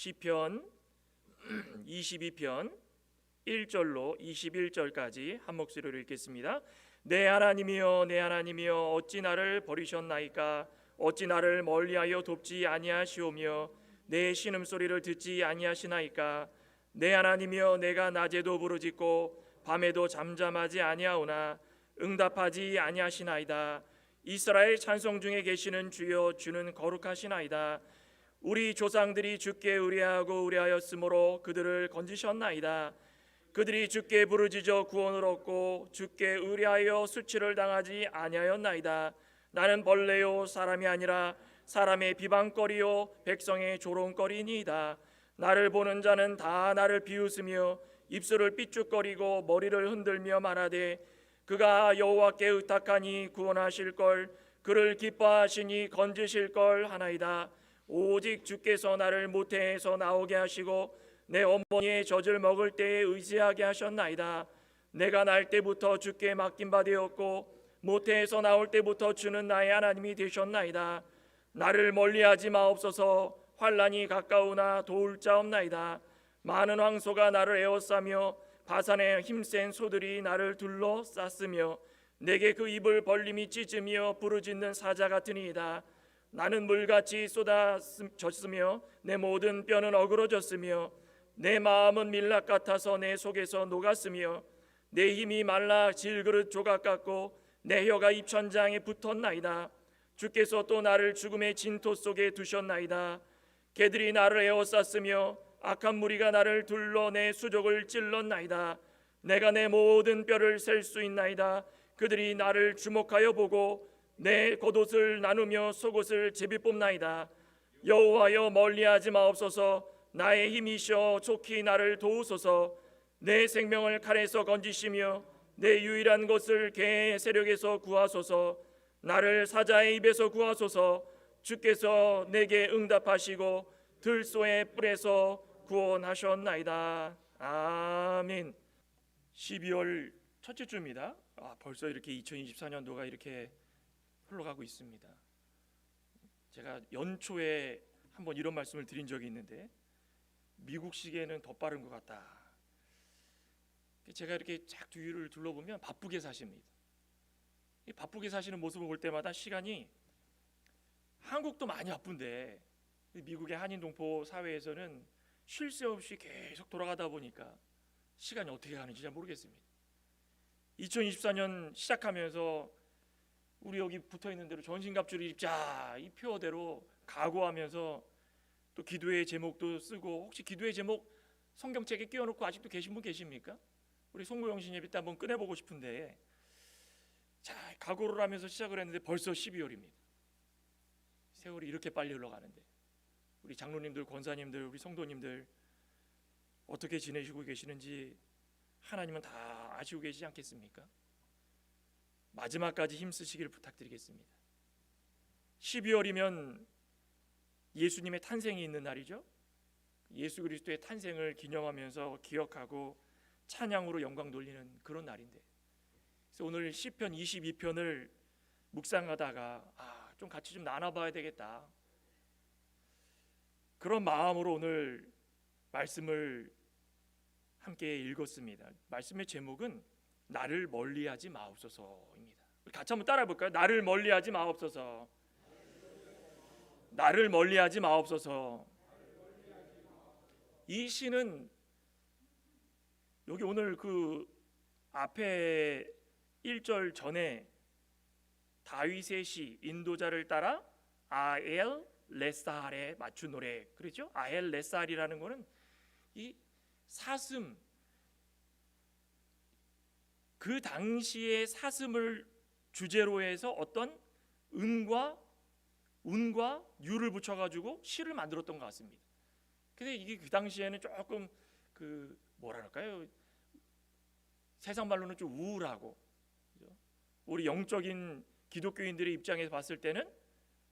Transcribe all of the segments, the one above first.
시편 22편 1절로 21절까지 한 목소리로 읽겠습니다. 내 하나님이여 내 하나님이여 어찌 나를 버리셨나이까. 어찌 나를 멀리하여 돕지 아니하시오며 내 신음소리를 듣지 아니하시나이까. 내 하나님이여 내가 낮에도 부르짖고 밤에도 잠잠하지 아니하오나 응답하지 아니하시나이다. 이스라엘 찬송 중에 계시는 주여 주는 거룩하시나이다. 우리 조상들이 주께 의뢰하고 의뢰하였으므로 그들을 건지셨나이다. 그들이 주께 부르짖어 구원을 얻고 주께 의뢰하여 수치를 당하지 아니하였나이다. 나는 벌레요 사람이 아니라 사람의 비방거리요 백성의 조롱거리니이다. 나를 보는 자는 다 나를 비웃으며 입술을 삐죽거리고 머리를 흔들며 말하되 그가 여호와께 의탁하니 구원하실 걸, 그를 기뻐하시니 건지실 걸 하나이다. 오직 주께서 나를 모태에서 나오게 하시고 내 어머니의 젖을 먹을 때에 의지하게 하셨나이다. 내가 날 때부터 주께 맡긴 바 되었고 모태에서 나올 때부터 주는 나의 하나님이 되셨나이다. 나를 멀리하지 마옵소서. 환난이 가까우나 도울 자 없나이다. 많은 황소가 나를 에워싸며 바산의 힘센 소들이 나를 둘러쌌으며 내게 그 입을 벌림이 찢으며 부르짖는 사자 같으니이다. 나는 물같이 쏟아졌으며 내 모든 뼈는 어그러졌으며 내 마음은 밀랍 같아서 내 속에서 녹았으며 내 힘이 말라 질그릇 조각 같고 내 혀가 입천장에 붙었나이다. 주께서 또 나를 죽음의 진토 속에 두셨나이다. 개들이 나를 에워쌌으며 악한 무리가 나를 둘러 내 수족을 찔렀나이다. 내가 내 모든 뼈를 셀 수 있나이다. 그들이 나를 주목하여 보고 내 겉옷을 나누며 속옷을 제비뽑나이다. 여호와여 멀리하지 마옵소서. 나의 힘이시여 좋게 나를 도우소서. 내 생명을 칼에서 건지시며 내 유일한 것을 개의 세력에서 구하소서. 나를 사자의 입에서 구하소서. 주께서 내게 응답하시고 들소의 뿔에서 구원하셨나이다. 아멘. 12월 첫째 주입니다. 벌써 이렇게 2024년도가 이렇게 흘러가고 있습니다. 제가 연초에 한번 이런 말씀을 드린 적이 있는데 미국 시계는 더 빠른 것 같다. 제가 이렇게 쫙 뒤를 둘러보면 바쁘게 사십니다. 바쁘게 사시는 모습을 볼 때마다 시간이, 한국도 많이 바쁜데 미국의 한인 동포 사회에서는 쉴 새 없이 계속 돌아가다 보니까 시간이 어떻게 가는지 잘 모르겠습니다. 2024년 시작하면서 우리 여기 붙어있는 대로 전신갑주를 입자 이 표어대로 각오하면서 또 기도의 제목도 쓰고, 혹시 기도의 제목 성경책에 끼워놓고 아직도 계신 분 계십니까? 우리 송구영신 예배 때 한번 꺼내보고 싶은데, 자 각오를 하면서 시작을 했는데 벌써 12월입니다. 세월이 이렇게 빨리 흘러가는데 우리 장로님들, 권사님들, 우리 성도님들 어떻게 지내시고 계시는지 하나님은 다 아시고 계시지 않겠습니까? 마지막까지 힘쓰시기를 부탁드리겠습니다. 12월이면 예수님의 탄생이 있는 날이죠. 예수 그리스도의 탄생을 기념하면서 기억하고 찬양으로 영광 돌리는 그런 날인데, 그래서 오늘 시편 22편을 묵상하다가 좀 같이 좀 나눠봐야 되겠다, 그런 마음으로 오늘 말씀을 함께 읽었습니다. 말씀의 제목은 나를 멀리하지 마옵소서입니다. 우리 같이 한번 따라 볼까요? 나를 멀리하지 마옵소서. 나를 멀리하지 마옵소서. 이 시는 여기 오늘 그 앞에 1절 전에 다윗의 시 인도자를 따라 아엘 레살에 맞춘 노래, 그렇죠? 아엘 레살이라는 거는 이 사슴, 그 당시의 사슴을 주제로 해서 어떤 은과 운과 유를 붙여가지고 시를 만들었던 것 같습니다. 근데 이게 그 당시에는 조금 그 뭐랄까요, 세상 말로는 좀 우울하고, 그죠? 우리 영적인 기독교인들의 입장에서 봤을 때는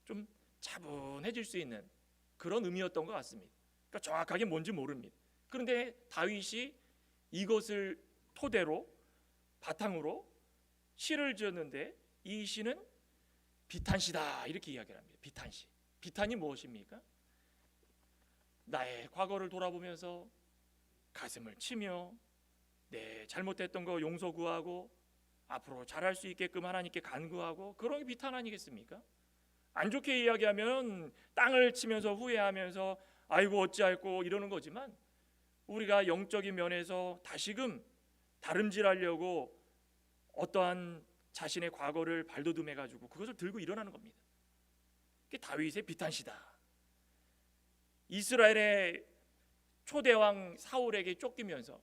좀 차분해질 수 있는 그런 의미였던 것 같습니다. 그러니까 정확하게 뭔지 모릅니다. 그런데 다윗이 이것을 토대로 바탕으로 시를 지었는데 이 시는 비탄시다 이렇게 이야기를 합니다. 비탄시. 비탄이 무엇입니까? 나의 과거를 돌아보면서 가슴을 치며 내 잘못했던 거 용서 구하고 앞으로 잘할 수 있게끔 하나님께 간구하고, 그런 게 비탄 아니겠습니까? 안 좋게 이야기하면 땅을 치면서 후회하면서 아이고 어찌할꼬 이러는 거지만, 우리가 영적인 면에서 다시금 다름질하려고 어떠한 자신의 과거를 발돋움해 가지고 그것을 들고 일어나는 겁니다. 그게 다윗의 비탄시다. 이스라엘의 초대왕 사울에게 쫓기면서,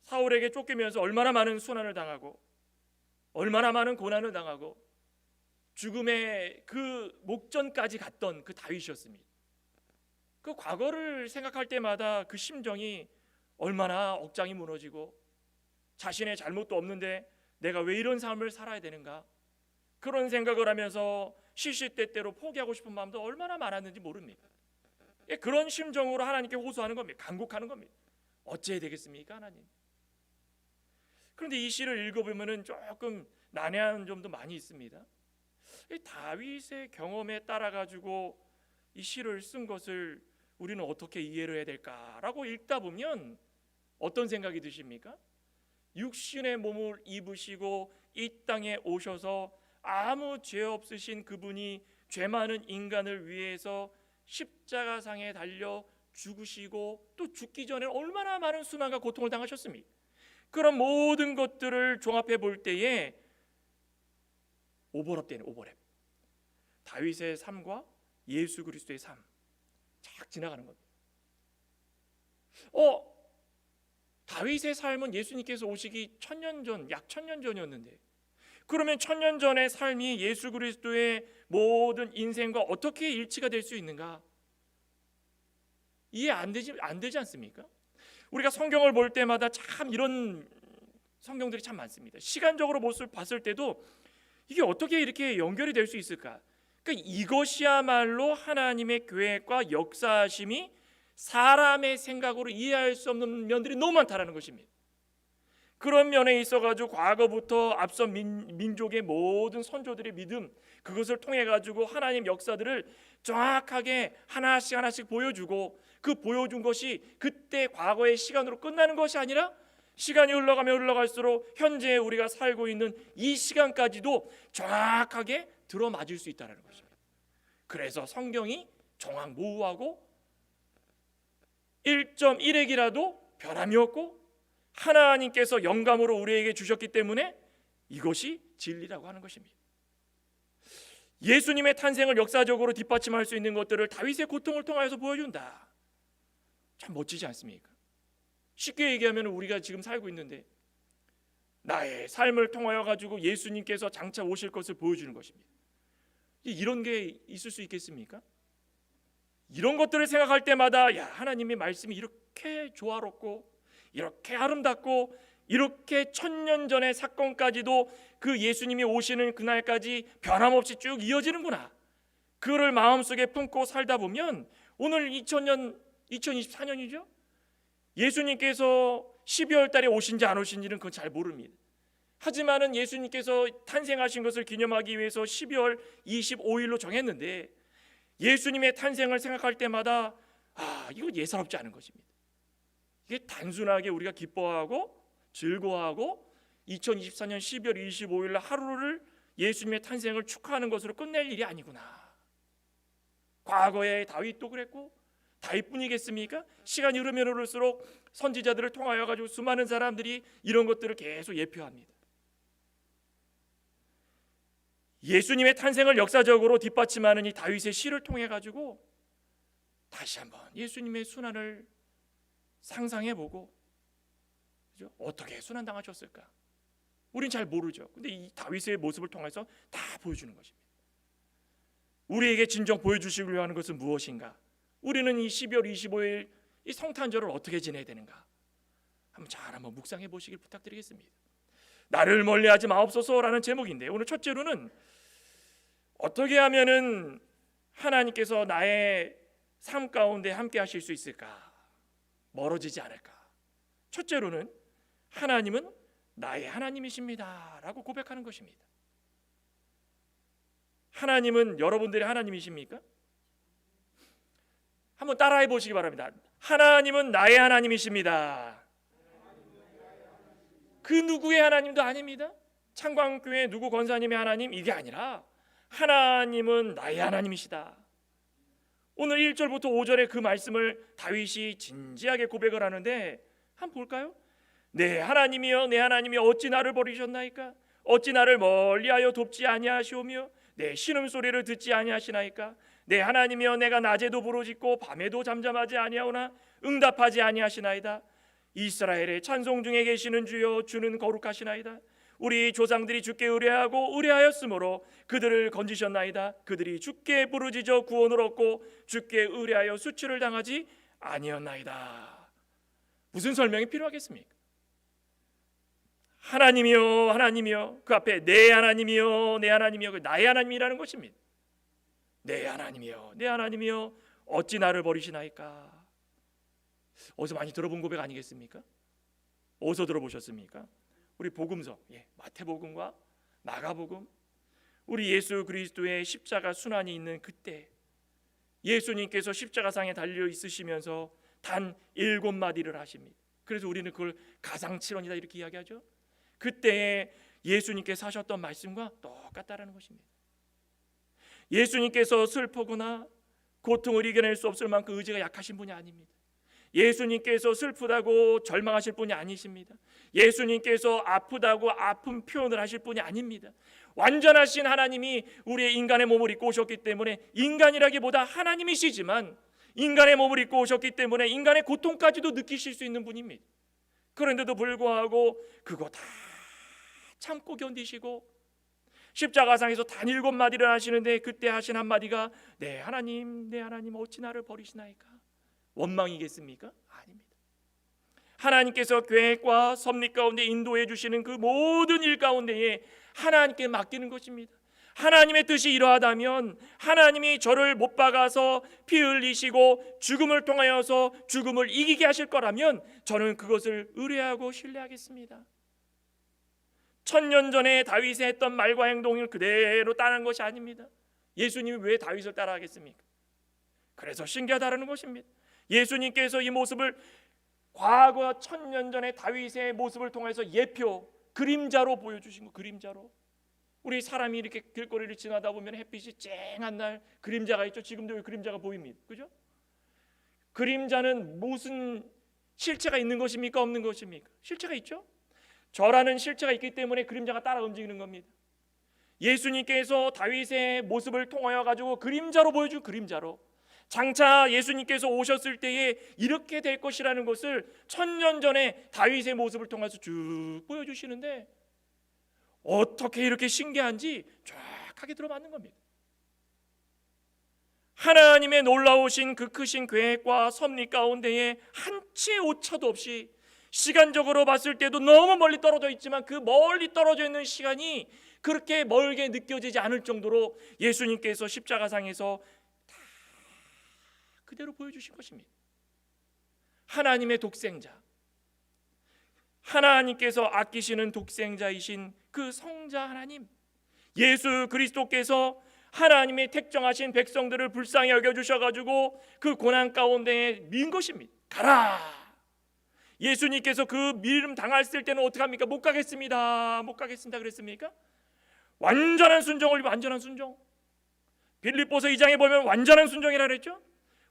사울에게 쫓기면서 얼마나 많은 순환을 당하고 얼마나 많은 고난을 당하고 죽음의 그 목전까지 갔던 그 다윗이었습니다. 그 과거를 생각할 때마다 그 심정이 얼마나 억장이 무너지고, 자신의 잘못도 없는데 내가 왜 이런 삶을 살아야 되는가, 그런 생각을 하면서 시시때때로 포기하고 싶은 마음도 얼마나 많았는지 모릅니다. 그런 심정으로 하나님께 호소하는 겁니다. 간곡하는 겁니다. 어찌해야 되겠습니까 하나님? 그런데 이 시를 읽어보면 조금 난해한 점도 많이 있습니다. 다윗의 경험에 따라 가지고 이 시를 쓴 것을 우리는 어떻게 이해를 해야 될까라고 읽다 보면 어떤 생각이 드십니까? 육신의 몸을 입으시고 이 땅에 오셔서 아무 죄 없으신 그분이 죄 많은 인간을 위해서 십자가상에 달려 죽으시고 또 죽기 전에 얼마나 많은 수난과 고통을 당하셨습니까? 그런 모든 것들을 종합해 볼 때에 오버랩되는 오버랩, 다윗의 삶과 예수 그리스도의 삶 착 지나가는 겁니다. 다윗의 삶은 예수님께서 오시기 1000년 전, 약 1000년 전이었는데, 그러면 1000년 전의 삶이 예수 그리스도의 모든 인생과 어떻게 일치가 될 수 있는가? 이해 안 되지 않습니까? 우리가 성경을 볼 때마다 참 이런 성경들이 참 많습니다. 시간적으로 봤을 때도 이게 어떻게 이렇게 연결이 될 수 있을까? 그러니까 이것이야말로 하나님의 계획과 역사하심이 사람의 생각으로 이해할 수 없는 면들이 너무 많다라는 것입니다. 그런 면에 있어가지고 과거부터 앞선 민족의 모든 선조들의 믿음, 그것을 통해 가지고 하나님 역사들을 정확하게 하나씩 보여주고, 그 보여준 것이 그때 과거의 시간으로 끝나는 것이 아니라 시간이 흘러가면 흘러갈수록 현재 우리가 살고 있는 이 시간까지도 정확하게 들어맞을 수 있다는 것입니다. 그래서 성경이 정확무후하고 1.1핵이라도 변함이 없고 하나님께서 영감으로 우리에게 주셨기 때문에 이것이 진리라고 하는 것입니다. 예수님의 탄생을 역사적으로 뒷받침할 수 있는 것들을 다윗의 고통을 통하여서 보여준다. 참 멋지지 않습니까? 쉽게 얘기하면 우리가 지금 살고 있는데 나의 삶을 통하여 가지고 예수님께서 장차 오실 것을 보여주는 것입니다. 이런 게 있을 수 있겠습니까? 이런 것들을 생각할 때마다 야, 하나님의 말씀이 이렇게 조화롭고 이렇게 아름답고 이렇게 1000년 전의 사건까지도 그 예수님이 오시는 그날까지 변함없이 쭉 이어지는구나. 그를 마음속에 품고 살다 보면 오늘 2024년이죠. 예수님께서 12월 달에 오신지 안 오신지는 그건 잘 모릅니다. 하지만은 예수님께서 탄생하신 것을 기념하기 위해서 12월 25일로 정했는데, 예수님의 탄생을 생각할 때마다 이거 예사롭지 않은 것입니다. 이게 단순하게 우리가 기뻐하고 즐거워하고 2024년 12월 25일 하루를 예수님의 탄생을 축하하는 것으로 끝낼 일이 아니구나. 과거에 다윗도 그랬고, 다윗뿐이겠습니까? 시간이 흐르면 흐를수록 선지자들을 통하여 가지고 수많은 사람들이 이런 것들을 계속 예표합니다. 예수님의 탄생을 역사적으로 뒷받침하는 이 다윗의 시를 통해 가지고 다시 한번 예수님의 순환을 상상해보고, 그죠? 어떻게 순환당하셨을까? 우린 잘 모르죠. 근데 이 다윗의 모습을 통해서 다 보여주는 것입니다. 우리에게 진정 보여주시려고 하는 것은 무엇인가? 우리는 이 12월 25일 이 성탄절을 어떻게 지내야 되는가? 한번 묵상해 보시길 부탁드리겠습니다. 나를 멀리하지 마옵소서라는 제목인데, 오늘 첫째로는 어떻게 하면은 하나님께서 나의 삶 가운데 함께 하실 수 있을까? 멀어지지 않을까? 첫째로는 하나님은 나의 하나님이십니다 라고 고백하는 것입니다. 하나님은 여러분들의 하나님이십니까? 한번 따라해 보시기 바랍니다. 하나님은 나의 하나님이십니다. 그 누구의 하나님도 아닙니다. 창광교회 누구 권사님의 하나님 이게 아니라 하나님은 나의 하나님이시다. 오늘 1절부터 5절의 그 말씀을 다윗이 진지하게 고백을 하는데 한번 볼까요? 내 하나님이여 내 하나님이여 어찌 나를 버리셨나이까? 어찌 나를 멀리하여 돕지 아니하시오며 내 신음소리를 듣지 아니하시나이까? 내 하나님이여 내가 낮에도 부르짖고 밤에도 잠잠하지 아니하오나 응답하지 아니하시나이다. 이스라엘의 찬송 중에 계시는 주여 주는 거룩하시나이다. 우리 조상들이 주께 의뢰하고 의뢰하였으므로 그들을 건지셨나이다. 그들이 주께 부르짖어 구원을 얻고 주께 의뢰하여 수치를 당하지 아니었나이다. 무슨 설명이 필요하겠습니까? 하나님이여 하나님이여 그 앞에 내 하나님이여 내 하나님이여 나의 하나님이라는 것입니다. 내 하나님이여 내 하나님이여 어찌 나를 버리시나이까? 어디서 많이 들어본 고백 아니겠습니까? 어디서 들어보셨습니까? 우리 복음서 마태복음과 마가복음 우리 예수 그리스도의 십자가 순환이 있는 그때 예수님께서 십자가상에 달려 있으시면서 단 7마디를 하십니다. 그래서 우리는 그걸 가상칠언이다 이렇게 이야기하죠. 그때 예수님께서 하셨던 말씀과 똑같다라는 것입니다. 예수님께서 슬프거나 고통을 이겨낼 수 없을 만큼 의지가 약하신 분이 아닙니다. 예수님께서 슬프다고 절망하실 분이 아니십니다. 예수님께서 아프다고 아픈 표현을 하실 분이 아닙니다. 완전하신 하나님이 우리의 인간의 몸을 입고 오셨기 때문에 인간이라기보다 하나님이시지만 인간의 몸을 입고 오셨기 때문에 인간의 고통까지도 느끼실 수 있는 분입니다. 그런데도 불구하고 그거 다 참고 견디시고 십자가상에서 단 7마디를 하시는데 그때 하신 한마디가 내 하나님 어찌 나를 버리시나이까? 원망이겠습니까? 아닙니다. 하나님께서 계획과 섭리 가운데 인도해 주시는 그 모든 일 가운데에 하나님께 맡기는 것입니다. 하나님의 뜻이 이러하다면 하나님이 저를 못 박아서 피 흘리시고 죽음을 통하여서 죽음을 이기게 하실 거라면 저는 그것을 의뢰하고 신뢰하겠습니다. 1000년 전에 다윗이 했던 말과 행동을 그대로 따르는 것이 아닙니다. 예수님이 왜 다윗을 따라하겠습니까? 그래서 신기하다는 것입니다. 예수님께서 이 모습을 과거 1000년 전에 다윗의 모습을 통해서 예표 그림자로 보여주신 거. 그림자로 우리 사람이 이렇게 길거리를 지나다 보면 햇빛이 쨍한 날 그림자가 있죠. 지금도 그림자가 보입니다. 그죠? 그림자는 무슨 실체가 있는 것입니까? 없는 것입니까? 실체가 있죠. 저라는 실체가 있기 때문에 그림자가 따라 움직이는 겁니다. 예수님께서 다윗의 모습을 통하여 가지고 그림자로 보여준 그림자로 장차 예수님께서 오셨을 때에 이렇게 될 것이라는 것을 1000년 전에 다윗의 모습을 통해서 쭉 보여주시는데 어떻게 이렇게 신기한지 정확하게 들어맞는 겁니다. 하나님의 놀라우신 그 크신 계획과 섭리 가운데에 한치의 오차도 없이 시간적으로 봤을 때도 너무 멀리 떨어져 있지만 그 멀리 떨어져 있는 시간이 그렇게 멀게 느껴지지 않을 정도로 예수님께서 십자가상에서 다 그대로 보여주신 것입니다. 하나님의 독생자, 하나님께서 아끼시는 독생자이신 그 성자 하나님 예수 그리스도께서 하나님의 택정하신 백성들을 불쌍히 여겨주셔가지고 그 고난 가운데 민 것입니다. 가라. 예수님께서 그 미름 당했을 때는 어떻게 합니까? 못 가겠습니다 그랬습니까? 완전한 순종을 완전한 순종. 빌립보서 2장에 보면 완전한 순종이라 그랬죠.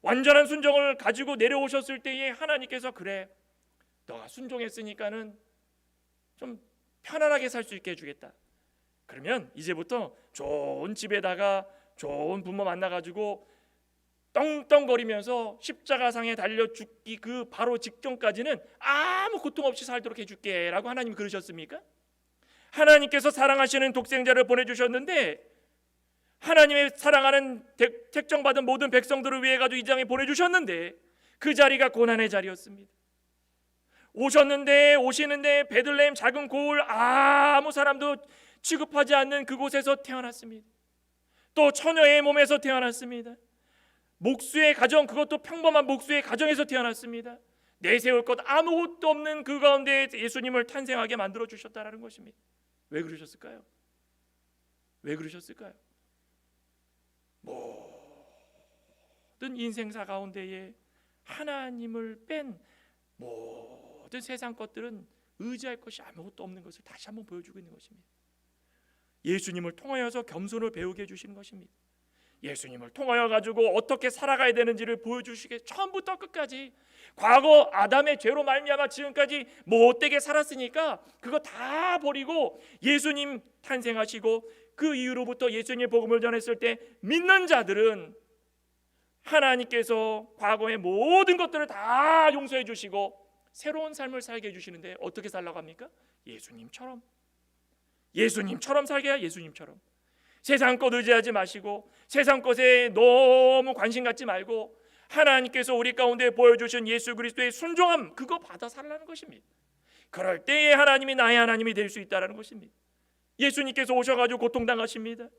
완전한 순종을 가지고 내려오셨을 때에 하나님께서 그래 너가 순종했으니까는 좀 편안하게 살 수 있게 해주겠다. 그러면 이제부터 좋은 집에다가 좋은 부모 만나가지고 떵떵거리면서 십자가상에 달려 죽기 그 바로 직전까지는 아무 고통 없이 살도록 해줄게 라고 하나님이 그러셨습니까? 하나님께서 사랑하시는 독생자를 보내주셨는데 하나님의 사랑하는 택정받은 모든 백성들을 위해 가지고 이 땅에 보내주셨는데 그 자리가 고난의 자리였습니다. 오시는데 베들레헴 작은 고을 아무 사람도 취급하지 않는 그곳에서 태어났습니다. 또 처녀의 몸에서 태어났습니다. 목수의 가정, 그것도 평범한 목수의 가정에서 태어났습니다. 내세울 것 아무것도 없는 그 가운데 예수님을 탄생하게 만들어 주셨다라는 것입니다. 왜 그러셨을까요? 모든 어떤 인생사 가운데에 하나님을 뺀 모든 세상 것들은 의지할 것이 아무것도 없는 것을 다시 한번 보여주고 있는 것입니다. 예수님을 통하여서 겸손을 배우게 해주시는 것입니다. 예수님을 통하여 가지고 어떻게 살아가야 되는지를 보여주시게, 처음부터 끝까지 과거 아담의 죄로 말미암아 지금까지 못되게 살았으니까 그거 다 버리고 예수님 탄생하시고 그 이후로부터 예수님의 복음을 전했을 때 믿는 자들은 하나님께서 과거의 모든 것들을 다 용서해 주시고 새로운 삶을 살게 해주시는데, 어떻게 살라고 합니까? 예수님처럼 살게 해야. 예수님처럼 세상 것 의지하지 마시고 세상 것에 너무 관심 갖지 말고 하나님께서 우리 가운데 보여주신 예수 그리스도의 순종함, 그거 받아 살라는 것입니다. 그럴 때에 하나님이 나의 하나님이 될 수 있다는 것입니다. 예수님께서 오셔가지고 고통당하십니다.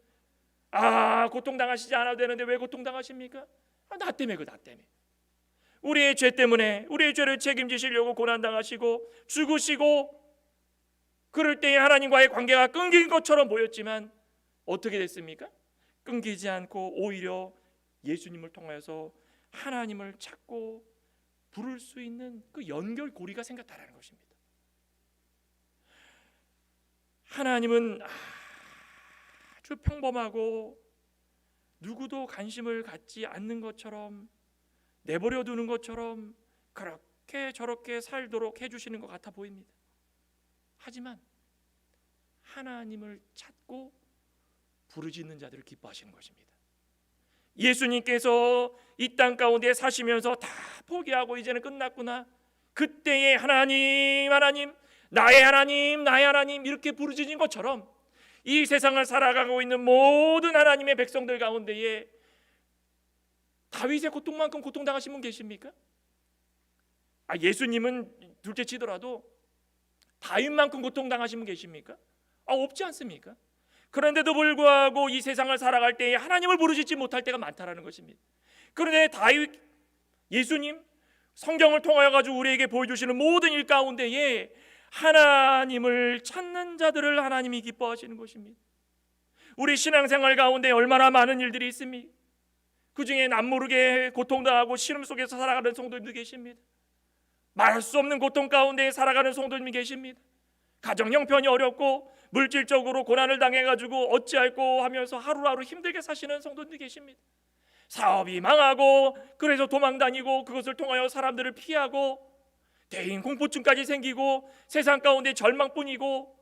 고통당하시지 않아도 되는데 왜 고통당하십니까? 나 때문에, 나 때문에. 우리의 죄 때문에 우리의 죄를 책임지시려고 고난당하시고 죽으시고, 그럴 때에 하나님과의 관계가 끊긴 것처럼 보였지만 어떻게 됐습니까? 끊기지 않고 오히려 예수님을 통해서 하나님을 찾고 부를 수 있는 그 연결고리가 생겼다는 것입니다. 하나님은 아주 평범하고 누구도 관심을 갖지 않는 것처럼, 내버려 두는 것처럼 그렇게 저렇게 살도록 해주시는 것 같아 보입니다. 하지만 하나님을 찾고 부르짖는 자들을 기뻐하시는 것입니다. 예수님께서 이 땅 가운데 사시면서 다 포기하고 이제는 끝났구나, 그때의 하나님, 하나님, 나의 하나님, 나의 하나님 이렇게 부르짖은 것처럼 이 세상을 살아가고 있는 모든 하나님의 백성들 가운데에 다윗의 고통만큼 고통당하신 분 계십니까? 예수님은 둘째 치더라도 다윗만큼 고통당하신 분 계십니까? 없지 않습니까? 그런데도 불구하고 이 세상을 살아갈 때에 하나님을 부르짖지 못할 때가 많다라는 것입니다. 그런데 다윗, 예수님, 성경을 통하여 가지고 우리에게 보여주시는 모든 일 가운데에 하나님을 찾는 자들을 하나님이 기뻐하시는 것입니다. 우리 신앙생활 가운데 얼마나 많은 일들이 있습니까? 그 중에 남모르게 고통당하고 시름 속에서 살아가는 성도님들 계십니다. 말할 수 없는 고통 가운데 살아가는 성도님이 계십니다. 가정 형편이 어렵고 물질적으로 고난을 당해가지고 어찌할꼬 하면서 하루하루 힘들게 사시는 성도님들 계십니다. 사업이 망하고 그래서 도망다니고 그것을 통하여 사람들을 피하고 대인 공포증까지 생기고 세상 가운데 절망뿐이고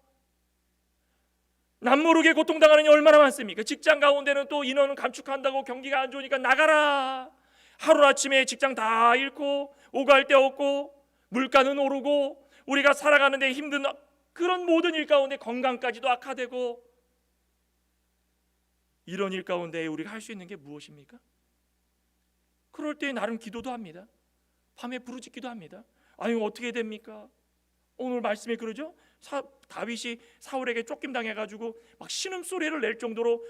남모르게 고통당하는 게 얼마나 많습니까? 직장 가운데는 또 인원을 감축한다고 경기가 안 좋으니까 나가라, 하루아침에 직장 다 잃고 오갈 데 없고 물가는 오르고 우리가 살아가는 데 힘든 그런 모든 일 가운데 건강까지도 악화되고, 이런 일 가운데 우리가 할 수 있는 게 무엇입니까? 그럴 때 나름 기도도 합니다. 밤에 부르짖기도 합니다. 어떻게 됩니까? 오늘 말씀에 그러죠? 다윗이 사울에게 쫓김당해가지고 막 신음소리를 낼 정도로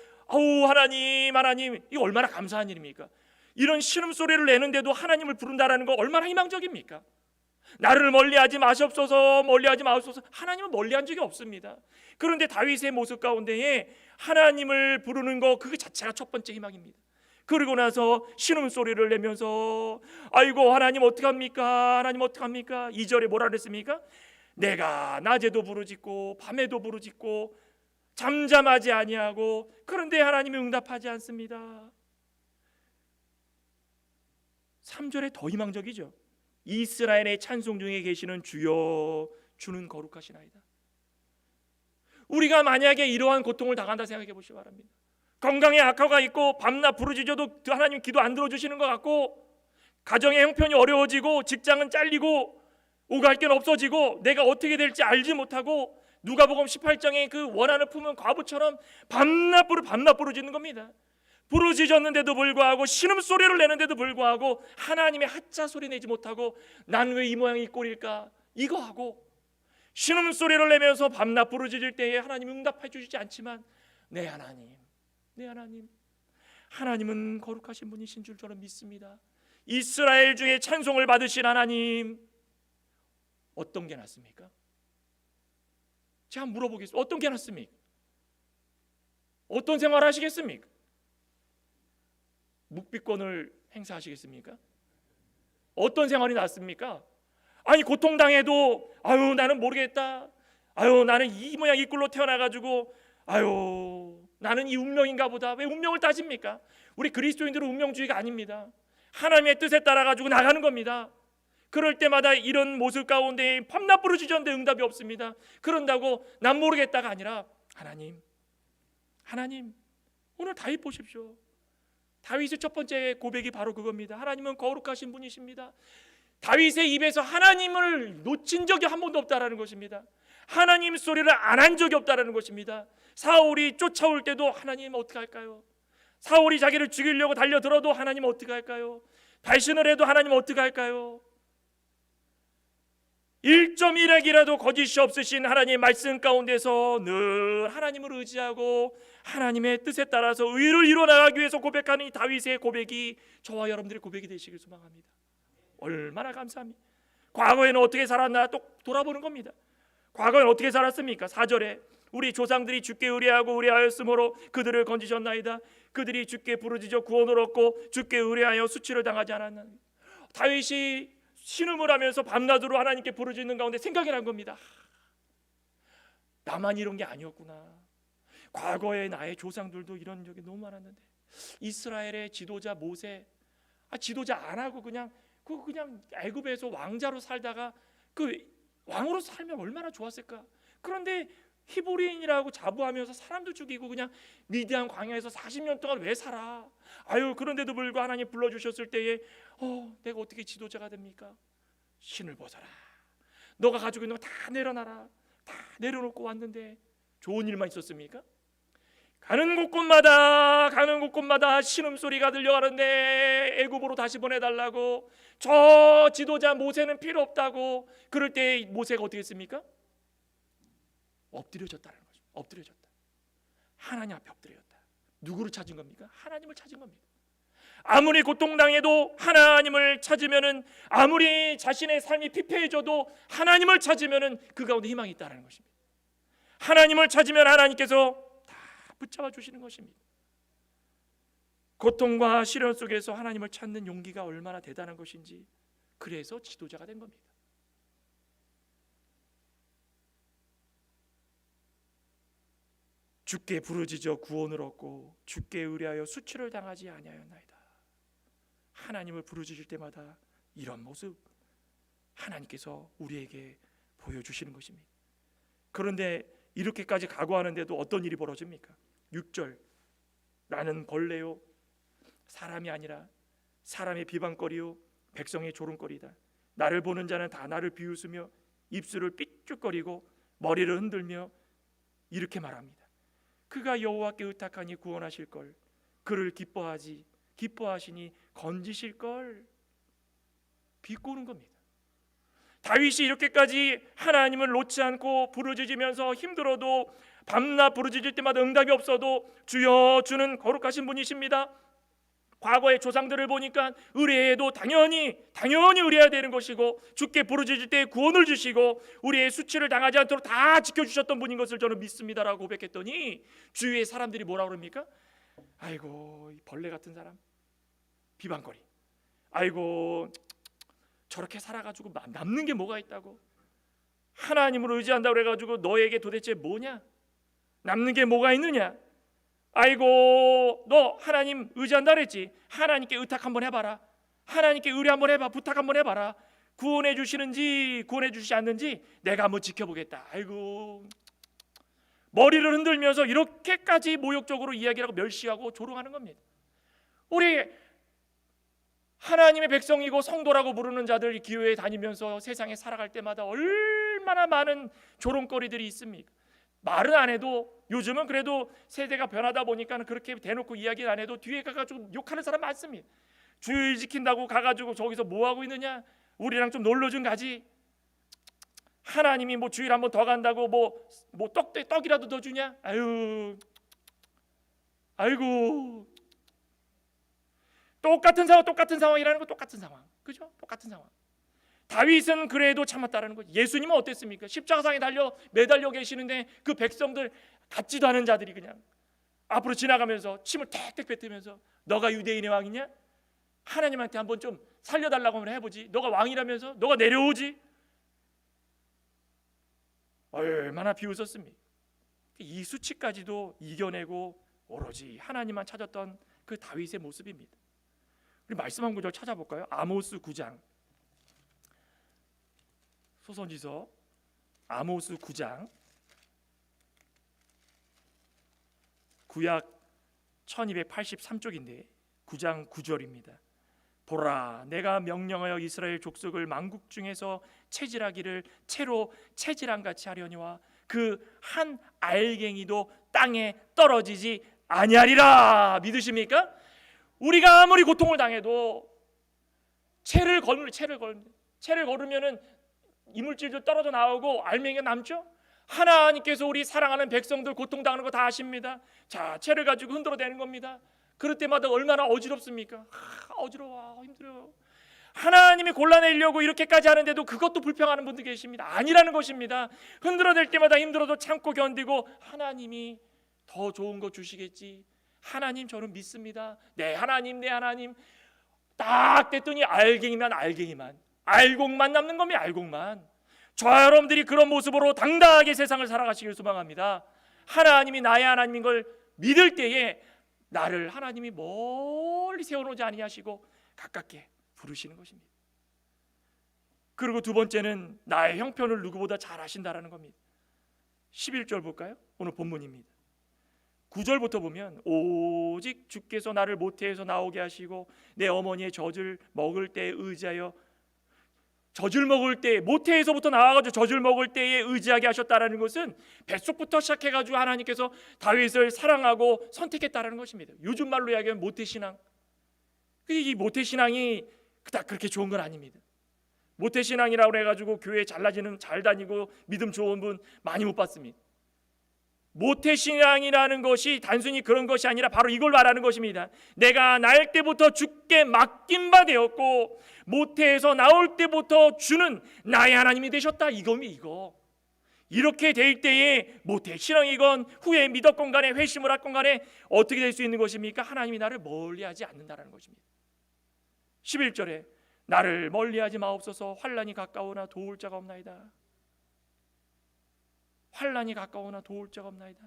하나님, 하나님, 이거 얼마나 감사한 일입니까? 이런 신음소리를 내는데도 하나님을 부른다라는 거 얼마나 희망적입니까? 나를 멀리하지 마시옵소서, 멀리하지 마옵소서. 하나님은 멀리한 적이 없습니다. 그런데 다윗의 모습 가운데에 하나님을 부르는 거, 그 자체가 첫 번째 희망입니다. 그리고 나서 신음소리를 내면서 아이고 하나님 어떡합니까? 하나님 어떡합니까? 2절에 뭐라 그랬습니까? 내가 낮에도 부르짖고 밤에도 부르짖고 잠잠하지 아니하고 그런데 하나님이 응답하지 않습니다. 3절에 더 희망적이죠. 이스라엘의 찬송 중에 계시는 주여, 주는 거룩하시나이다. 우리가 만약에 이러한 고통을 당한다 생각해 보시기 바랍니다. 건강에 악화가 있고 밤낮 부르짖어도 하나님 기도 안 들어주시는 것 같고, 가정의 형편이 어려워지고 직장은 잘리고 오갈 길 없어지고 내가 어떻게 될지 알지 못하고, 누가복음 18장에 그 원한을 품은 과부처럼 밤낮 부르짖는 겁니다. 부르짖었는데도 불구하고, 신음소리를 내는데도 불구하고 하나님의 하차 소리 내지 못하고 난 왜 이 모양이 이 꼴일까, 이거 하고 신음소리를 내면서 밤낮 부르짖을 때에 하나님이 응답해 주시지 않지만 내 하나님, 내 하나님, 하나님은 거룩하신 분이신 줄 저는 믿습니다. 이스라엘 중에 찬송을 받으신 하나님, 어떤 게 낫습니까? 제가 물어보겠습니다. 어떤 게 낫습니까? 어떤 생활 하시겠습니까? 묵비권을 행사하시겠습니까? 어떤 생활이 낫습니까? 아니 고통당해도 아유 나는 모르겠다, 아유 나는 이 모양 이 꼴로 태어나가지고 아유 나는 이 운명인가 보다. 왜 운명을 따집니까? 우리 그리스도인들은 운명주의가 아닙니다. 하나님의 뜻에 따라가지고 나가는 겁니다. 그럴 때마다 이런 모습 가운데 밤낮 부르짖었는데 응답이 없습니다. 그런다고 난 모르겠다가 아니라 하나님 오늘 다윗 보십시오. 다윗의 첫 번째 고백이 바로 그겁니다. 하나님은 거룩하신 분이십니다. 다윗의 입에서 하나님을 놓친 적이 한 번도 없다라는 것입니다. 하나님 소리를 안 한 적이 없다라는 것입니다. 사울이 쫓아올 때도 하나님 어떻게 할까요? 사울이 자기를 죽이려고 달려들어도 하나님 어떻게 할까요? 발신을 해도 하나님 어떻게 할까요? 1.1핵이라도 거짓이 없으신 하나님의 말씀 가운데서 늘 하나님을 의지하고 하나님의 뜻에 따라서 의를 이루어나가기 위해서 고백하는 이 다윗의 고백이 저와 여러분들의 고백이 되시길 소망합니다. 얼마나 감사합니다. 과거에는 어떻게 살았나 또 돌아보는 겁니다. 과거에는 어떻게 살았습니까? 4절에 우리 조상들이 주께 의뢰하고 의뢰하였으므로 그들을 건지셨나이다. 그들이 주께 부르짖어 구원을 얻고 주께 의뢰하여 수치를 당하지 않았나니. 다윗이 신음을 하면서 밤낮으로 하나님께 부르짖는 가운데 생각이 난 겁니다. 나만 이런 게 아니었구나. 과거에 나의 조상들도 이런 적이 너무 많았는데 이스라엘의 지도자 모세, 지도자 안 하고 그냥 애굽에서 왕자로 살다가 그 왕으로 살면 얼마나 좋았을까. 그런데 히브리인이라고 자부하면서 사람도 죽이고 그냥 미디안 광야에서 40년 동안 왜 살아? 그런데도 불구하고 하나님 불러주셨을 때에 내가 어떻게 지도자가 됩니까? 신을 벗어라. 너가 가지고 있는 거 다 내려놔라. 다 내려놓고 왔는데 좋은 일만 있었습니까? 가는 곳곳마다 신음소리가 들려가는데 애굽으로 다시 보내달라고. 저 지도자 모세는 필요 없다고. 그럴 때 모세가 어떻게 했습니까? 엎드려졌다는 거죠. 엎드려졌다. 하나님 앞에 엎드려졌다. 누구를 찾은 겁니까? 하나님을 찾은 겁니다. 아무리 고통당해도 하나님을 찾으면은, 아무리 자신의 삶이 피폐해져도 하나님을 찾으면은 그 가운데 희망이 있다는 것입니다. 하나님을 찾으면 하나님께서 다 붙잡아 주시는 것입니다. 고통과 시련 속에서 하나님을 찾는 용기가 얼마나 대단한 것인지, 그래서 지도자가 된 겁니다. 주께 부르짖어 구원을 얻고 주께 의뢰하여 수치를 당하지 아니하였나이다. 하나님을 부르짖을 때마다 이런 모습 하나님께서 우리에게 보여주시는 것입니다. 그런데 이렇게까지 각오하는데도 어떤 일이 벌어집니까? 6절, 나는 벌레요 사람이 아니라 사람의 비방거리요 백성의 조롱거리다. 나를 보는 자는 다 나를 비웃으며 입술을 삐죽거리고 머리를 흔들며 이렇게 말합니다. 그가 여호와께 의탁하니 구원하실 걸, 그를 기뻐하시니 건지실 걸. 비꼬는 겁니다. 다윗이 이렇게까지 하나님을 놓지 않고 부르짖으면서 힘들어도 밤낮 부르짖을 때마다 응답이 없어도 주여 주는 거룩하신 분이십니다. 과거의 조상들을 보니까 의뢰해도 당연히 의뢰해야 되는 것이고 주께 부르짖을 때 구원을 주시고 우리의 수치를 당하지 않도록 다 지켜주셨던 분인 것을 저는 믿습니다라고 고백했더니 주위의 사람들이 뭐라 그럽니까? 아이고 이 벌레 같은 사람, 비방거리. 아이고 저렇게 살아가지고 남는 게 뭐가 있다고. 하나님을 의지한다고 해가지고 너에게 도대체 뭐냐? 남는 게 뭐가 있느냐? 아이고 너 하나님 의지한다 그랬지? 하나님께 의탁 한번 해봐라. 하나님께 의뢰 한번 해봐. 부탁 한번 해봐라. 구원해 주시는지 구원해 주시지 않는지 내가 한번 지켜보겠다. 아이고, 머리를 흔들면서 이렇게까지 모욕적으로 이야기하고 멸시하고 조롱하는 겁니다. 우리 하나님의 백성이고 성도라고 부르는 자들이 기회에 다니면서 세상에 살아갈 때마다 얼마나 많은 조롱거리들이 있습니까? 말은 안 해도, 요즘은 그래도 세대가 변하다 보니까 그렇게 대놓고 이야기를 안 해도 뒤에 가가지고 욕하는 사람 많습니다. 주일 지킨다고 가가지고 저기서 뭐 하고 있느냐? 우리랑 좀 놀러 좀 가지. 하나님이 뭐 주일 한번 더 간다고 뭐 떡이라도 더 주냐? 아이고. 똑같은 상황이라는 거 똑같은 상황. 그죠? 똑같은 상황. 다윗은 그래도 참았다라는 거죠. 예수님은 어땠습니까? 십자가상에 매달려 계시는데 그 백성들 같지도 않은 자들이 그냥 앞으로 지나가면서 침을 택택 뱉으면서 너가 유대인의 왕이냐? 하나님한테 한번 좀 살려달라고 한번 해보지. 너가 왕이라면서 너가 내려오지. 얼마나 비웃었습니까? 이 수치까지도 이겨내고 오로지 하나님만 찾았던 그 다윗의 모습입니다. 우리 말씀 한 구절 찾아볼까요? 아모스 9장. 소선지서 아모스 9장. 구약 1283쪽인데 9장 9절입니다. 보라, 내가 명령하여 이스라엘 족속을 만국 중에서 체질하기를 채로 체질한같이 하려니와 그 한 알갱이도 땅에 떨어지지 아니하리라. 믿으십니까? 우리가 아무리 고통을 당해도 채를 걸으면은 이물질도 떨어져 나오고 알맹이가 남죠. 하나님께서 우리 사랑하는 백성들 고통당하는 거 다 아십니다. 자, 채를 가지고 흔들어대는 겁니다. 그럴 때마다 얼마나 어지럽습니까? 어지러워, 힘들어요. 하나님이 골라내려고 이렇게까지 하는데도 그것도 불평하는 분들 계십니다. 아니라는 것입니다. 흔들어댈 때마다 힘들어도 참고 견디고 하나님이 더 좋은 거 주시겠지. 하나님 저는 믿습니다. 네 하나님, 네 하나님. 딱 됐더니 알갱이만 알곡만 남는 겁니다. 알곡만. 저와 여러분들이 그런 모습으로 당당하게 세상을 살아가시길 소망합니다. 하나님이 나의 하나님인 걸 믿을 때에 나를 하나님이 멀리 세워놓지 아니하시고 가깝게 부르시는 것입니다. 그리고 두 번째는 나의 형편을 누구보다 잘 아신다라는 겁니다. 11절 볼까요? 오늘 본문입니다. 9절부터 보면 오직 주께서 나를 모태에서 나오게 하시고 내 어머니의 젖을 먹을 때에 의지하여 젖을 먹을 때 모태에서부터 나와가지고 젖을 먹을 때에 의지하게 하셨다라는 것은 뱃속부터 시작해가지고 하나님께서 다윗을 사랑하고 선택했다라는 것입니다. 요즘 말로 이야기하면 모태신앙. 이 모태신앙이 그닥 그렇게 좋은 건 아닙니다. 모태신앙이라고 해가지고 교회 잘 다니고 믿음 좋은 분 많이 못 봤습니다. 모태신앙이라는 것이 단순히 그런 것이 아니라 바로 이걸 말하는 것입니다. 내가 날 때부터 주께 맡긴 바 되었고 모태에서 나올 때부터 주는 나의 하나님이 되셨다. 이거 이렇게 될 때에 모태신앙이건 후에 믿었건 간에 회심을 했건 간에 어떻게 될 수 있는 것입니까? 하나님이 나를 멀리하지 않는다는 것입니다. 11절에 나를 멀리하지 마옵소서. 환난이 가까우나 도울 자가 없나이다. 환난이 가까우나 도울 자가 없나이다.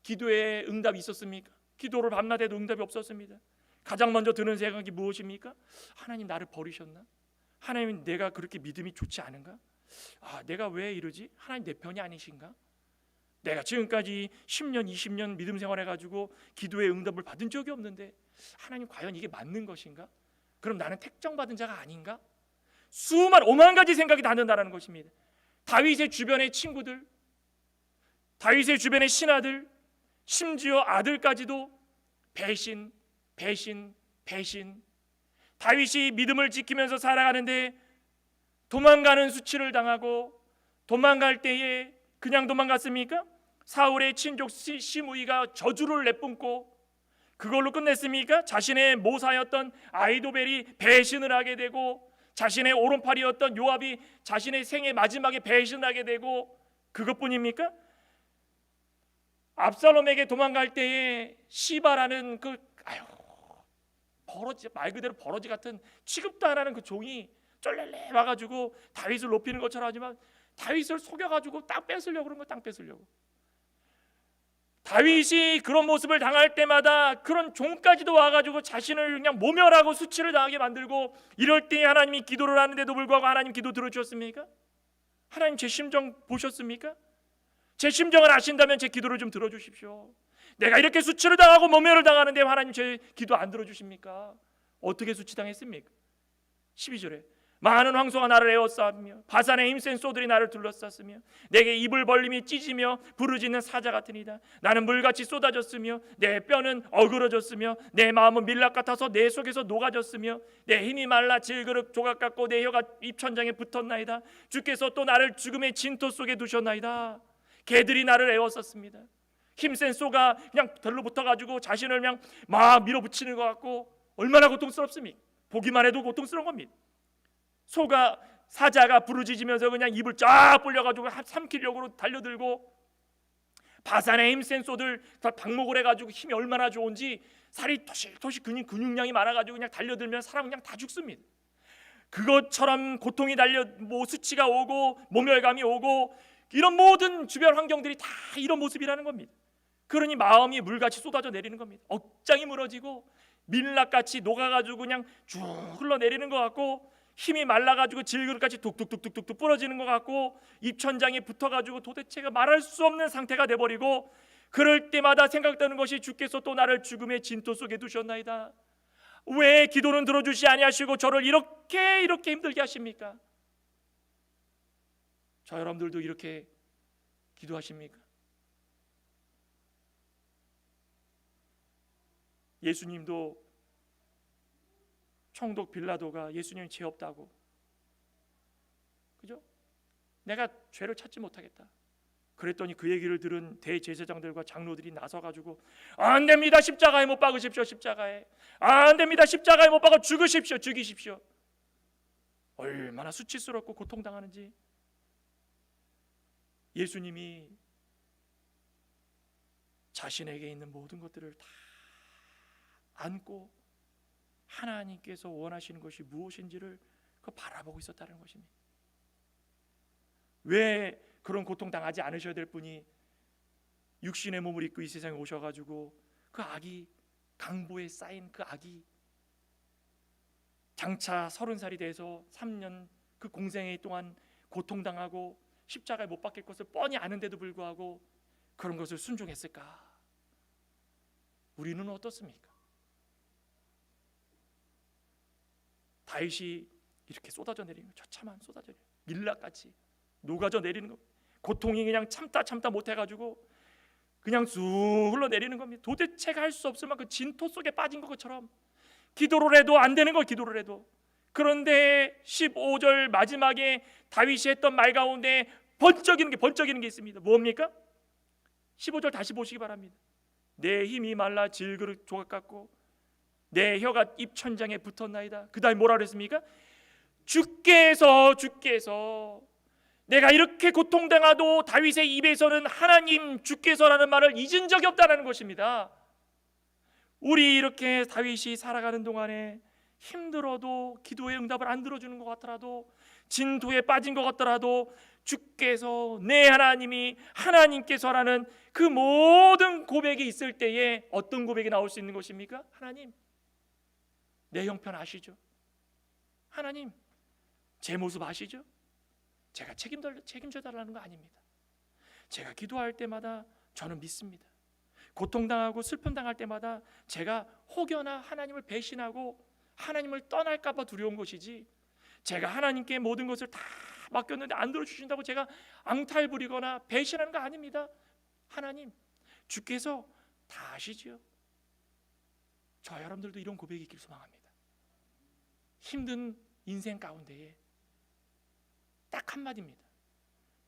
기도에 응답이 있었습니까? 기도를 밤낮에도 응답이 없었습니다. 가장 먼저 드는 생각이 무엇입니까? 하나님 나를 버리셨나? 하나님 내가 그렇게 믿음이 좋지 않은가? 내가 왜 이러지? 하나님 내 편이 아니신가? 내가 지금까지 10년 20년 믿음 생활해가지고 기도에 응답을 받은 적이 없는데 하나님 과연 이게 맞는 것인가? 그럼 나는 택정받은 자가 아닌가? 오만 가지 생각이 나는다라는 것입니다. 다윗의 주변의 친구들, 다윗의 주변의 신하들, 심지어 아들까지도 배신. 다윗이 믿음을 지키면서 살아가는데 도망가는 수치를 당하고 도망갈 때에 그냥 도망갔습니까? 사울의 친족 시므이가 저주를 내뿜고 그걸로 끝냈습니까? 자신의 모사였던 아히도벨이 배신을 하게 되고 자신의 오른팔이었던 요압이 자신의 생애 마지막에 배신하게 되고 그것뿐입니까? 압살롬에게 도망갈 때에 시바라는 버러지, 말 그대로 버러지 같은 취급도 안 하는 그 종이 쫄래래 와가지고 다윗을 높이는 것처럼 하지만 다윗을 속여가지고 땅 뺏으려고 그런 거, 땅 뺏으려고. 다윗이 그런 모습을 당할 때마다 그런 종까지도 와가지고 자신을 그냥 모멸하고 수치를 당하게 만들고 이럴 때 하나님이 기도를 하는데도 불구하고 하나님 기도 들어주셨습니까? 하나님 제 심정 보셨습니까? 제 심정을 아신다면 제 기도를 좀 들어주십시오. 내가 이렇게 수치를 당하고 모멸을 당하는데 하나님 제 기도 안 들어주십니까? 어떻게 수치당했습니까? 12절에 많은 황소가 나를 에워싸며 바산의 힘센 소들이 나를 둘러쌌으며 내게 입을 벌림이 찢으며 부르짖는 사자 같으니이다. 나는 물같이 쏟아졌으며 내 뼈는 어그러졌으며 내 마음은 밀랍 같아서 내 속에서 녹아졌으며 내 힘이 말라 질그릇 조각 같고 내 혀가 입천장에 붙었나이다. 주께서 또 나를 죽음의 진토 속에 두셨나이다. 개들이 나를 에워쌌습니다. 힘센 소가 그냥 들러붙어가지고 자신을 그냥 막 밀어붙이는 것 같고 얼마나 고통스럽습니까? 보기만 해도 고통스러운 겁니다. 사자가 부르짖으면서 그냥 입을 쫙 벌려가지고 삼키려고 달려들고 바산의 힘센 소들 다 방목을 해가지고 힘이 얼마나 좋은지 살이 토실토실 근육량이 많아가지고 그냥 달려들면 사람은 그냥 다 죽습니다. 그것처럼 고통이 수치가 오고 모멸감이 오고 이런 모든 주변 환경들이 다 이런 모습이라는 겁니다. 그러니 마음이 물같이 쏟아져 내리는 겁니다. 억장이 무너지고 밀랍같이 녹아가지고 그냥 쭉 흘러내리는 것 같고, 힘이 말라가지고 질그릇같이 뚝뚝뚝뚝뚝 부러지는 것 같고, 입천장에 붙어가지고 도대체가 말할 수 없는 상태가 돼버리고, 그럴 때마다 생각되는 것이 주께서 또 나를 죽음의 진토 속에 두셨나이다. 왜 기도는 들어주시 아니하시고 저를 이렇게 힘들게 하십니까? 저 여러분들도 이렇게 기도하십니까? 예수님도 총독 빌라도가 예수님이 죄 없다고, 그죠? 내가 죄를 찾지 못하겠다. 그랬더니 그 얘기를 들은 대제사장들과 장로들이 나서가지고 안 됩니다, 십자가에 못 박으십시오. 십자가에 안 됩니다, 십자가에 못 박아 죽으십시오. 죽이십시오. 얼마나 수치스럽고 고통당하는지. 예수님이 자신에게 있는 모든 것들을 다 안고 하나님께서 원하시는 것이 무엇인지를 바라보고 있었다는 것입니다. 왜 그런 고통당하지 않으셔야 될 분이 육신의 몸을 입고 이 세상에 오셔가지고 그 악이, 강보에 쌓인 그 악이 장차 30살이 돼서 3년 그 공생애 동안 고통당하고 십자가에 못 박힐 것을 뻔히 아는데도 불구하고 그런 것을 순종했을까? 우리는 어떻습니까? 다윗이 이렇게 쏟아져 내리는 거, 처참한 쏟아져 내리는 밀랍같이 녹아져 내리는 거, 고통이 그냥 참다 못해가지고 그냥 쑥 흘러내리는 겁니다. 도대체가 할 수 없을 만큼 진토 속에 빠진 것처럼 기도를 해도 안 되는 거, 기도를 해도. 그런데 15절 마지막에 다윗이 했던 말 가운데 번쩍이는 게 있습니다. 뭡니까? 15절 다시 보시기 바랍니다. 내 힘이 말라 질그릇 조각 같고 내 혀가 입천장에 붙었나이다. 그 다음에 뭐라 그랬습니까? 주께서 내가 이렇게 고통당하도 다윗의 입에서는 하나님 주께서라는 말을 잊은 적이 없다는 것입니다. 우리 이렇게 다윗이 살아가는 동안에 힘들어도, 기도의 응답을 안 들어주는 것 같더라도, 진도에 빠진 것 같더라도 주께서, 내 하나님이, 하나님께서라는 그 모든 고백이 있을 때에 어떤 고백이 나올 수 있는 것입니까? 하나님, 내 형편 아시죠? 하나님, 제 모습 아시죠? 제가 책임져 달라는 거 아닙니다. 제가 기도할 때마다 저는 믿습니다. 고통당하고 슬픔당할 때마다 제가 혹여나 하나님을 배신하고 하나님을 떠날까 봐 두려운 것이지, 제가 하나님께 모든 것을 다 맡겼는데 안 들어주신다고 제가 앙탈 부리거나 배신하는 거 아닙니다. 하나님, 주께서 다 아시지요. 저 여러분들도 이런 고백이 있길 소망합니다. 힘든 인생 가운데에 딱 한마디입니다.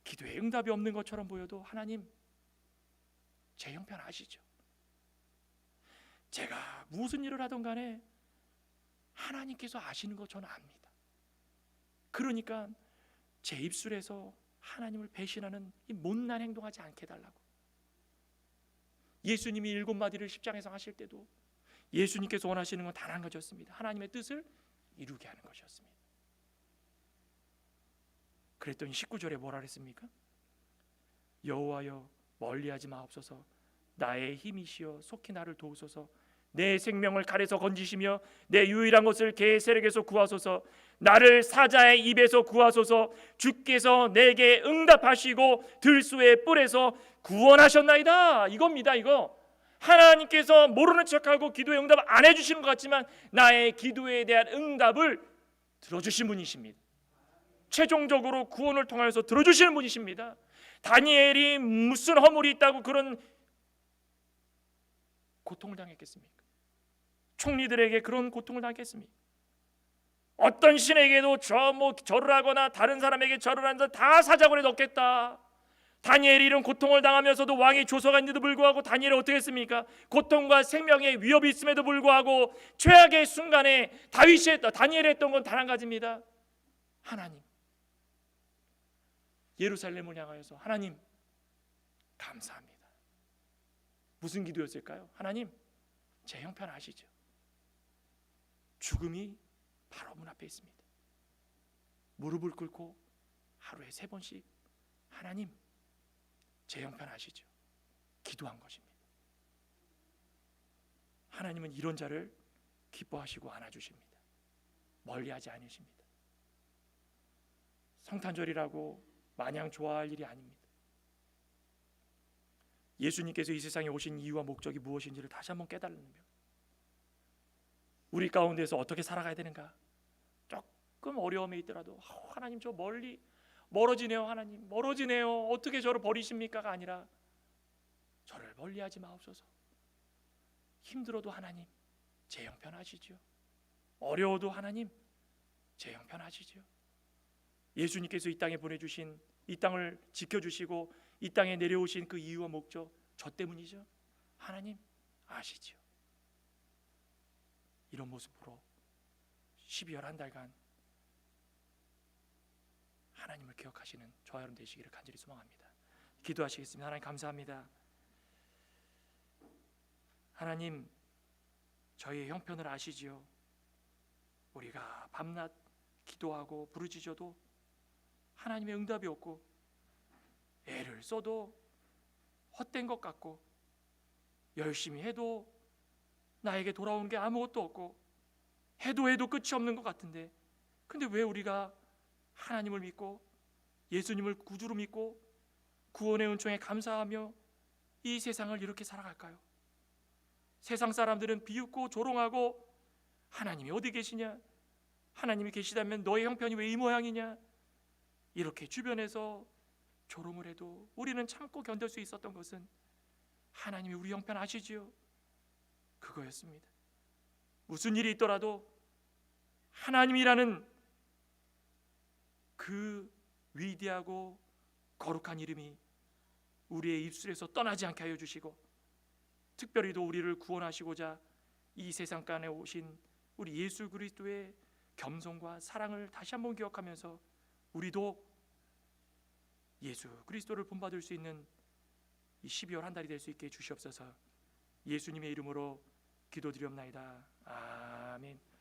기도에 응답이 없는 것처럼 보여도 하나님, 제 형편 아시죠? 제가 무슨 일을 하든 간에 하나님께서 아시는 거 저는 압니다. 그러니까 제 입술에서 하나님을 배신하는 이 못난 행동하지 않게 해달라고. 예수님이 7마디를 십자가에서 하실 때도 예수님께서 원하시는 건 단 한 가지였습니다. 하나님의 뜻을 이루게 하는 것이었습니다. 그랬더니 19절에 뭐라 그랬습니까? 여호와여 멀리하지 마옵소서. 나의 힘이시여 속히 나를 도우소서. 내 생명을 칼에서 건지시며 내 유일한 것을 개 세력에서 구하소서. 나를 사자의 입에서 구하소서. 주께서 내게 응답하시고 들소의 뿔에서 구원하셨나이다. 이겁니다. 이거 하나님께서 모르는 척하고 기도에 응답 안 해주시는 것 같지만 나의 기도에 대한 응답을 들어주신 분이십니다. 최종적으로 구원을 통하여서 들어주시는 분이십니다. 다니엘이 무슨 허물이 있다고 그런 고통을 당했겠습니까? 총리들에게 그런 고통을 당했겠습니까? 어떤 신에게도 절을 하거나 다른 사람에게 절을 한다 다 사자굴에 넣겠다. 다니엘이 이런 고통을 당하면서도 왕의 조서가 있는데도 불구하고 다니엘이 어떻게 했습니까? 고통과 생명의 위협이 있음에도 불구하고 최악의 순간에 다니엘이 했던 건 단 한 가지입니다. 하나님, 예루살렘을 향하여서 하나님 감사합니다. 무슨 기도였을까요? 하나님, 제 형편 아시죠? 죽음이 바로 문 앞에 있습니다. 무릎을 꿇고 하루에 3번씩 하나님, 제 형편 아시죠? 기도한 것입니다. 하나님은 이런 자를 기뻐하시고 안아주십니다. 멀리하지 않으십니다. 성탄절이라고 마냥 좋아할 일이 아닙니다. 예수님께서 이 세상에 오신 이유와 목적이 무엇인지를 다시 한번 깨달으며 우리 가운데서 어떻게 살아가야 되는가, 조금 어려움에 있더라도 하나님 저 멀어지네요. 하나님 멀어지네요. 어떻게 저를 버리십니까가 아니라 저를 멀리하지 마옵소서. 힘들어도 하나님 제 형편 아시죠? 어려워도 하나님 제 형편 아시죠? 예수님께서 이 땅에 보내주신, 이 땅을 지켜주시고 이 땅에 내려오신 그 이유와 목적, 저 때문이죠. 하나님 아시죠? 이런 모습으로 12월 한 달간 하나님을 기억하시는 저와 여러분 되시기를 간절히 소망합니다. 기도하시겠습니다. 하나님 감사합니다. 하나님 저희의 형편을 아시지요. 우리가 밤낮 기도하고 부르짖어도 하나님의 응답이 없고, 애를 써도 헛된 것 같고, 열심히 해도 나에게 돌아오는 게 아무것도 없고, 해도 끝이 없는 것 같은데, 근데 왜 우리가 하나님을 믿고 예수님을 구주로 믿고 구원의 은총에 감사하며 이 세상을 이렇게 살아갈까요? 세상 사람들은 비웃고 조롱하고, 하나님이 어디 계시냐, 하나님이 계시다면 너의 형편이 왜 이 모양이냐, 이렇게 주변에서 조롱을 해도 우리는 참고 견딜 수 있었던 것은 하나님이 우리 형편 아시지요? 그거였습니다. 무슨 일이 있더라도 하나님이라는 그 위대하고 거룩한 이름이 우리의 입술에서 떠나지 않게 하여 주시고, 특별히도 우리를 구원하시고자 이 세상간에 오신 우리 예수 그리스도의 겸손과 사랑을 다시 한번 기억하면서 우리도 예수 그리스도를 본받을 수 있는 이 12월 한 달이 될 수 있게 주시옵소서. 예수님의 이름으로 기도드리옵나이다. 아멘.